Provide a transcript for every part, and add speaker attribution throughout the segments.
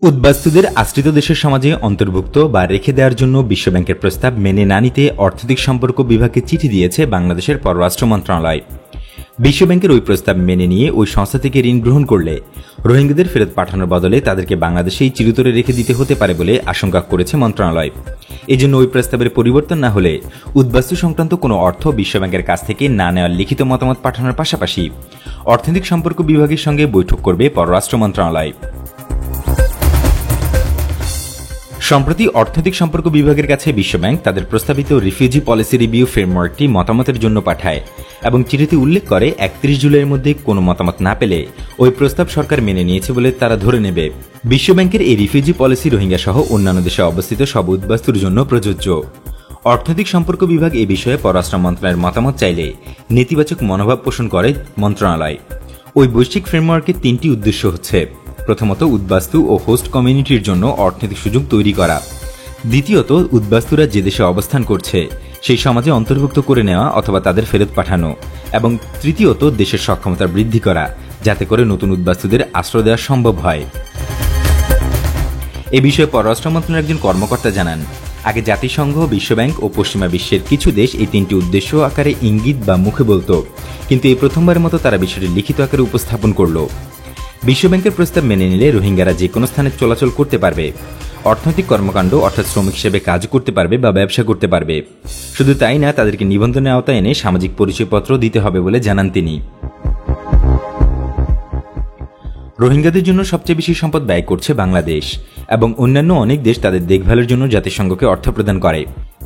Speaker 1: উদ্বাস্তুদের আশ্রিত দেশের সমাজে অন্তর্ভুক্ত বা রেখে দেওয়ার জন্য বিশ্বব্যাংকের প্রস্তাব মেনে না নিতে অর্থনৈতিক সম্পর্ক বিভাগকে চিঠি দিয়েছে বাংলাদেশের পররাষ্ট্র মন্ত্রণালয়। বিশ্বব্যাংকের ওই প্রস্তাব মেনে নিয়ে ওই সংস্থা থেকে ঋণ গ্রহণ করলে রোহিঙ্গাদের ফেরত পাঠানোর বদলে তাদেরকে বাংলাদেশেই চিরতরে রেখে দিতে হতে পারে বলে আশঙ্কা করেছে মন্ত্রণালয়। এজন্য ওই প্রস্তাবের পরিবর্তন না হলে উদ্বাস্তু সংক্রান্ত কোনো অর্থ বিশ্বব্যাংকের কাছ থেকে না নেওয়ার লিখিত মতামত পাঠানোর পাশাপাশি অর্থনৈতিক সম্পর্ক বিভাগের সঙ্গে বৈঠক করবে পররাষ্ট্র মন্ত্রণালয়। সম্প্রতি অর্থনৈতিক সম্পর্ক বিভাগের কাছে বিশ্বব্যাংক তাদের প্রস্তাবিত রিফিউজি পলিসি রিভিউ ফ্রেমওয়ার্কটি মতামতের জন্য পাঠায় এবং চিঠিতে উল্লেখ করে 31 জুলাইয়ের মধ্যে কোনো মতামত না পেলে ওই প্রস্তাব সরকার মেনে নিয়েছে বলে তারা ধরে নেবে। বিশ্বব্যাংকের এই রিফিউজি পলিসি রোহিঙ্গা সহ অন্যান্য দেশে অবস্থিত সব উদ্বাস্তুর জন্য প্রযোজ্য। অর্থনৈতিক সম্পর্ক বিভাগ এ বিষয়ে পররাষ্ট্র মন্ত্রণালয়ের মতামত চাইলে নেতিবাচক মনোভাব পোষণ করে মন্ত্রণালয়। ওই বৈশ্বিক ফ্রেমওয়ার্কের 3টি উদ্দেশ্য হচ্ছে: প্রথমত, উদ্বাস্তু ও হোস্ট কমিউনিটির জন্য অর্থনৈতিক সুযোগ তৈরি করা; দ্বিতীয়ত, উদ্বাস্তুরা যে দেশে অবস্থান করছে সেই সমাজে অন্তর্ভুক্ত করে নেওয়া অথবা তাদের ফেরত পাঠানো; এবং তৃতীয়ত, দেশের সক্ষমতা বৃদ্ধি করা যাতে করে নতুন উদ্বাস্তুদের আশ্রয় দেওয়া সম্ভব হয়। এ বিষয়ে পররাষ্ট্র মন্ত্রণালয়ের একজন কর্মকর্তা জানান, আগে জাতিসংঘ, বিশ্বব্যাংক ও পশ্চিমা বিশ্বের কিছু দেশ এই 3টি উদ্দেশ্য আকারে ইঙ্গিত বা মুখে বলত, কিন্তু এই প্রথমবারের মতো তারা বিষয়টি লিখিত আকারে উপস্থাপন করল। বিশ্বব্যাংকের প্রস্তাব মেনে নিলে রোহিঙ্গারা যে কোনো স্থানে চলাচল করতে পারবে, অর্থনৈতিক কর্মকাণ্ড অর্থাৎ শ্রমিক হিসেবে কাজ করতে পারবে বা ব্যবসা করতে পারবে। শুধু তাই না, তাদেরকে নিবন্ধনের আওতায় এনে সামাজিক পরিচয়পত্র দিতে হবে বলে জানান তিনি। রোহিঙ্গাদের জন্য সবচেয়ে বেশি সম্পদ ব্যয় করছে বাংলাদেশ এবং অন্যান্য অনেক দেশ তাদের দেখভালের জন্য জাতিসংঘকে অর্থ প্রদান করে।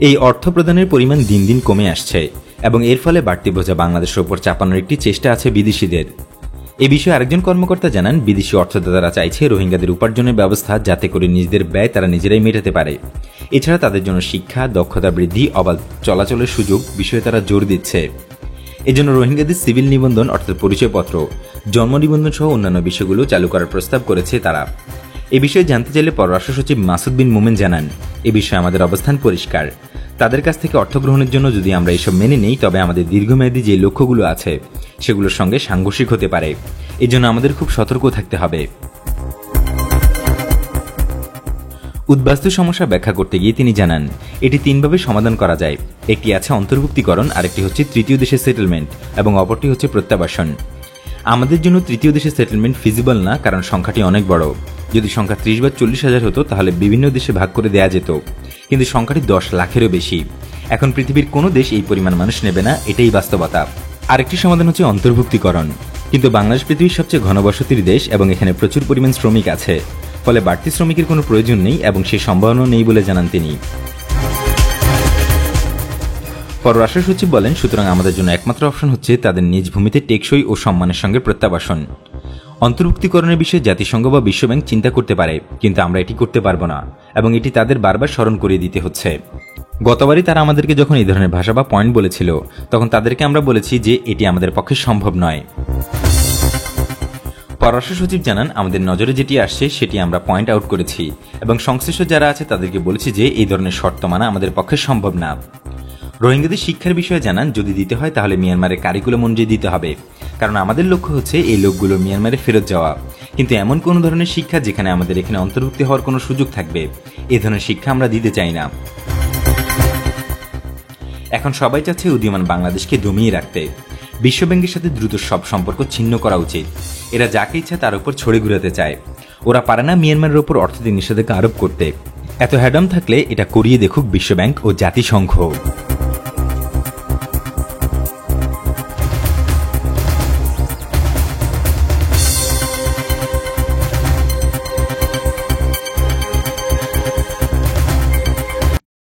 Speaker 1: এই অর্থ প্রদানের পরিমাণ দিন দিন কমে আসছে এবং এর ফলে বাড়তি বোঝা বাংলাদেশের উপর চাপানোর একটি চেষ্টা আছে বিদেশিদের। এ বিষয়ে আরেকজন কর্মকর্তা জানান, বিদেশি অর্থদাতারা চাইছে রোহিঙ্গাদের উপার্জনের ব্যবস্থা যাতে করে নিজেদের ব্যয় তারা নিজেরাই মেটাতে পারে। এছাড়া তাদের জন্য শিক্ষা, দক্ষতা বৃদ্ধি, অবাধ চলাচলের সুযোগ বিষয়ে তারা জোর দিচ্ছে। এজন্য রোহিঙ্গাদের সিভিল নিবন্ধন অর্থাৎ পরিচয়পত্র, জন্ম নিবন্ধন সহ অন্যান্য বিষয়গুলো চালু করার প্রস্তাব করেছে তারা। এ বিষয়ে জানতে চাইলে পররাষ্ট্র সচিব মাসুদ বিন মোমেন জানান, এ বিষয়ে আমাদের অবস্থান পরিষ্কার। তাদের কাছ থেকে অর্থ গ্রহণের জন্য যদি আমরা এসব মেনে নেই তবে আমাদের দীর্ঘমেয়াদী যে লক্ষ্যগুলো আছে সেগুলোর সঙ্গে সাংঘর্ষিক হতে পারে। এজন্য আমাদের খুব সতর্ক থাকতে হবে। উদ্বাস্তু সমস্যা ব্যাখ্যা করতে গিয়ে তিনি জানান, এটি 3ভাবে সমাধান করা যায়। একটি আছে অন্তর্ভুক্তিকরণ, আরেকটি হচ্ছে তৃতীয় দেশে সেটেলমেন্ট এবং অপরটি হচ্ছে প্রত্যাবাসন। আমাদের জন্য তৃতীয় দেশে সেটেলমেন্ট ফিজিবল না, কারণ সংখ্যাটি অনেক বড়। যদি সংখ্যা 30 বা 40 হাজার হতো তাহলে বিভিন্ন দেশে ভাগ করে দেয়া যেত, কিন্তু সংখ্যাটি 10 লাখেরও বেশি। এখন পৃথিবীর কোনো দেশ এই পরিমাণ মানুষ নেবে না, এটাই বাস্তবতা। আরেকটি সমাধান হচ্ছে অন্তর্ভুক্তিকরণ, কিন্তু বাংলাদেশ পৃথিবীর সবচেয়ে ঘনবসতির দেশ এবং এখানে প্রচুর পরিমাণ শ্রমিক আছে, ফলে বাড়তি শ্রমিকের কোনো প্রয়োজন নেই এবং সেই সম্ভাবনাও নেই বলে জানান তিনি। পররাষ্ট্র সচিব বলেন, সুতরাং আমাদের জন্য একমাত্র অপশন হচ্ছে তাদের নিজ ভূমিতে টেকসই ও সম্মানের সঙ্গে প্রত্যাবাসন। অন্তর্ভুক্তিকরণের বিষয়ে জাতিসংঘ বা বিশ্বব্যাংক চিন্তা করতে পারে, কিন্তু আমরা এটি করতে পারবো না এবং এটি তাদের বারবার স্মরণ করিয়ে দিতে হচ্ছে। গতবারই তারা আমাদেরকে যখন এই ধরনের ভাষা বা পয়েন্ট বলেছিল তখন তাদেরকে আমরা বলেছি যে এটি আমাদের পক্ষে সম্ভব নয়। পররাষ্ট্র সচিব জানান, আমাদের নজরে যেটি আসছে সেটি আমরা পয়েন্ট আউট করেছি এবং সংশ্লিষ্ট যারা আছে তাদেরকে বলেছি যে এই ধরনের শর্ত মানা আমাদের পক্ষে সম্ভব না। রোহিঙ্গাদের শিক্ষার বিষয়ে জানান, যদি দিতে হয় তাহলে মিয়ানমারের কারিকুলাম অনুযায়ী দিতে হবে, কারণ আমাদের লক্ষ্য হচ্ছে এই লোকগুলো মিয়ানমারে ফেরত যাওয়া। কিন্তু এমন কোন ধরনের শিক্ষা যেখানে আমাদের এখানে অন্তর্ভুক্তি হওয়ার কোনো সুযোগ থাকবে, এ ধরনের শিক্ষা আমরা দিতে চাই না। এখন সবাই চাচ্ছে উদীয়মান বাংলাদেশকে দমিয়ে রাখতে। বিশ্বব্যাংকের সাথে দ্রুত সব সম্পর্ক ছিন্ন করা উচিত। এরা যাকে ইচ্ছা তার উপর ছড়ে ঘুরাতে চায়। ওরা পারে না মিয়ানমারের উপর অর্থনৈতিক নিষেধাজ্ঞা আরোপ করতে। এত হ্যাডম থাকলে এটা করিয়ে দেখুক বিশ্বব্যাংক ও জাতিসংঘ।